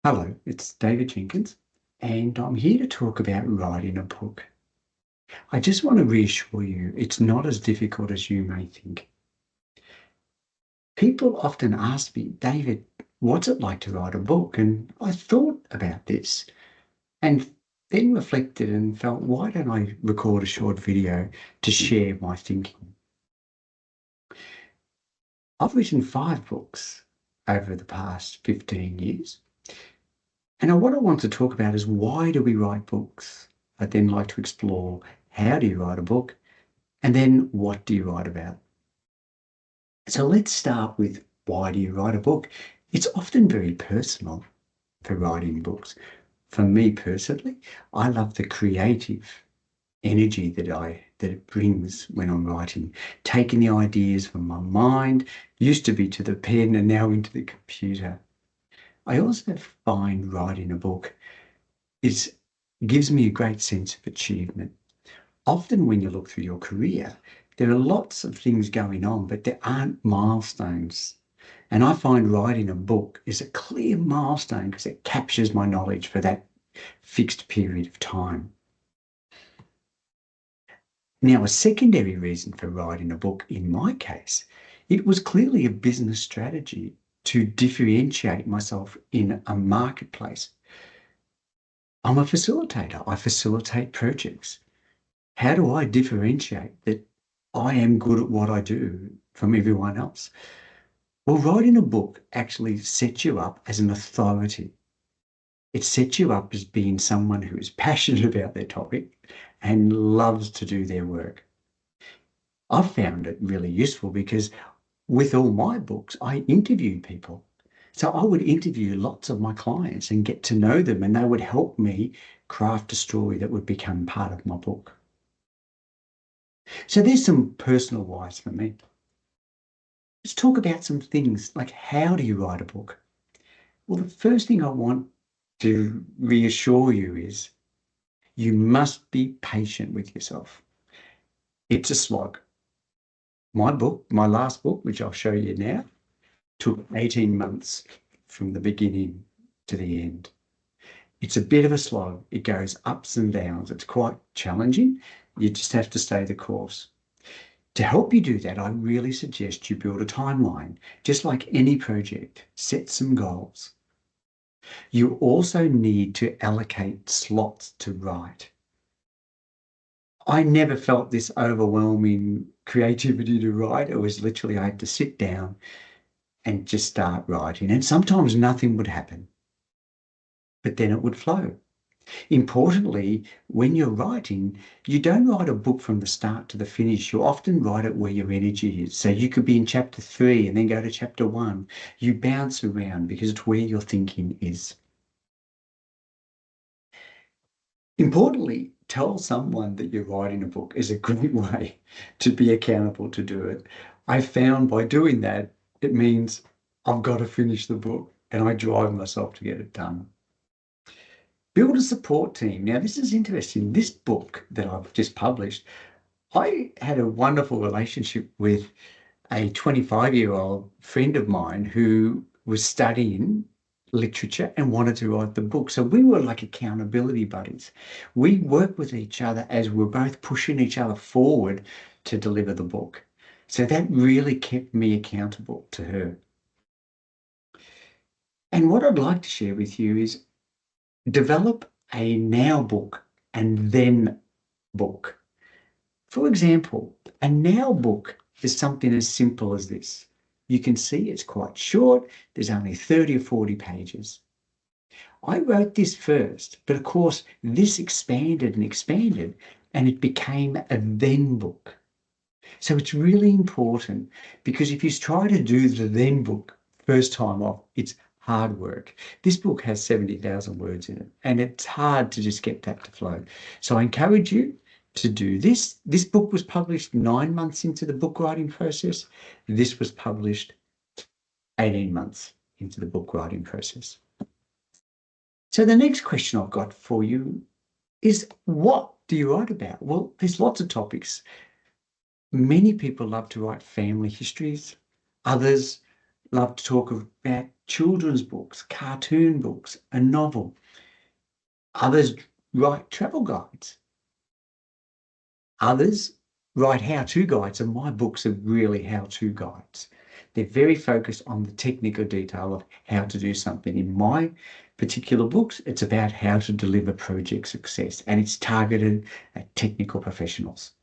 Hello, it's David Jenkins, and I'm here to talk about writing a book. I just want to reassure you it's not as difficult as you may think. People often ask me, David, what's it like to write a book? And I thought about this and then reflected and felt, why don't I record a short video to share my thinking? I've written 5 books over the past 15 years. And what I want to talk about is, why do we write books? I'd then like to explore, how do you write a book? And then what do you write about? So let's start with, why do you write a book? It's often very personal for writing books. For me personally, I love the creative energy that it brings when I'm writing, taking the ideas from my mind, used to be to the pen and now into the computer. I also find writing a book gives me a great sense of achievement. Often when you look through your career, there are lots of things going on, but there aren't milestones. And I find writing a book is a clear milestone because it captures my knowledge for that fixed period of time. Now, a secondary reason for writing a book, in my case, it was clearly a business strategy to differentiate myself in a marketplace. I'm a facilitator. I facilitate projects. How do I differentiate that I am good at what I do from everyone else? Well, writing a book actually sets you up as an authority. It sets you up as being someone who is passionate about their topic and loves to do their work. I've found it really useful because with all my books, I interview people. So I would interview lots of my clients and get to know them, and they would help me craft a story that would become part of my book. So there's some personal whys for me. Let's talk about some things like, how do you write a book? Well, the first thing I want to reassure you is, you must be patient with yourself. It's a slog. My last book, which I'll show you now, took 18 months from the beginning to the end. It's a bit of a slog. It goes ups and downs. It's quite challenging. You just have to stay the course. To help you do that, I really suggest you build a timeline. Just like any project, set some goals. You also need to allocate slots to write. I never felt this overwhelming creativity to write. It was literally, I had to sit down and just start writing. And sometimes nothing would happen, but then it would flow. Importantly, when you're writing, you don't write a book from the start to the finish. You often write it where your energy is. So you could be in chapter 3 and then go to chapter 1. You bounce around because it's where your thinking is. Importantly, tell someone that you're writing a book is a great way to be accountable to do it. I found by doing that, it means I've got to finish the book and I drive myself to get it done. Build a support team. Now, this is interesting. This book that I've just published, I had a wonderful relationship with a 25-year-old friend of mine who was studying literature and wanted to write the book. So we were like accountability buddies. We worked with each other as we're both pushing each other forward to deliver the book. So that really kept me accountable to her. And what I'd like to share with you is, develop a now book and then book. For example, a now book is something as simple as this. You can see it's quite short. There's only 30 or 40 pages. I wrote this first, but of course, this expanded and expanded, and it became a then book. So it's really important, because if you try to do the then book first time off, it's hard work. This book has 70,000 words in it, and it's hard to just get that to flow. So I encourage you to do this. This book was published 9 months into the book writing process. This was published 18 months into the book writing process. So the next question I've got for you is, what do you write about? Well, there's lots of topics. Many people love to write family histories. Others love to talk about children's books, cartoon books, a novel. Others write travel guides. Others write how-to guides, and my books are really how-to guides. They're very focused on the technical detail of how to do something. In my particular books, it's about how to deliver project success, and it's targeted at technical professionals.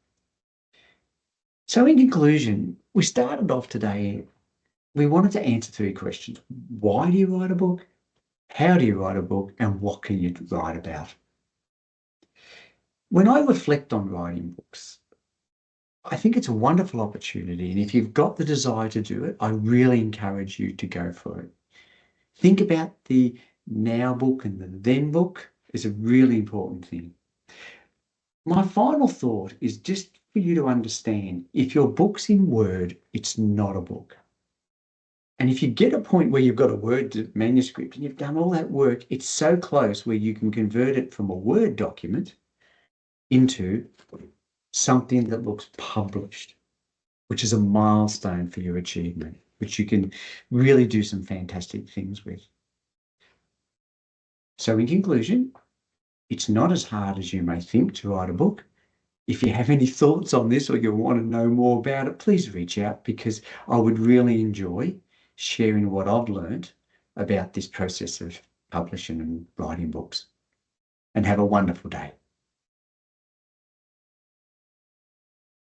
So in conclusion, we started off today, we wanted to answer 3 questions. Why do you write a book? How do you write a book? And what can you write about? When I reflect on writing books, I think it's a wonderful opportunity. And if you've got the desire to do it, I really encourage you to go for it. Think about the now book and the then book is a really important thing. My final thought is just for you to understand, if your book's in Word, it's not a book. And if you get a point where you've got a Word manuscript and you've done all that work, it's so close where you can convert it from a Word document into something that looks published, which is a milestone for your achievement, which you can really do some fantastic things with. So in conclusion, it's not as hard as you may think to write a book. If you have any thoughts on this or you want to know more about it, please reach out, because I would really enjoy sharing what I've learned about this process of publishing and writing books. And have a wonderful day.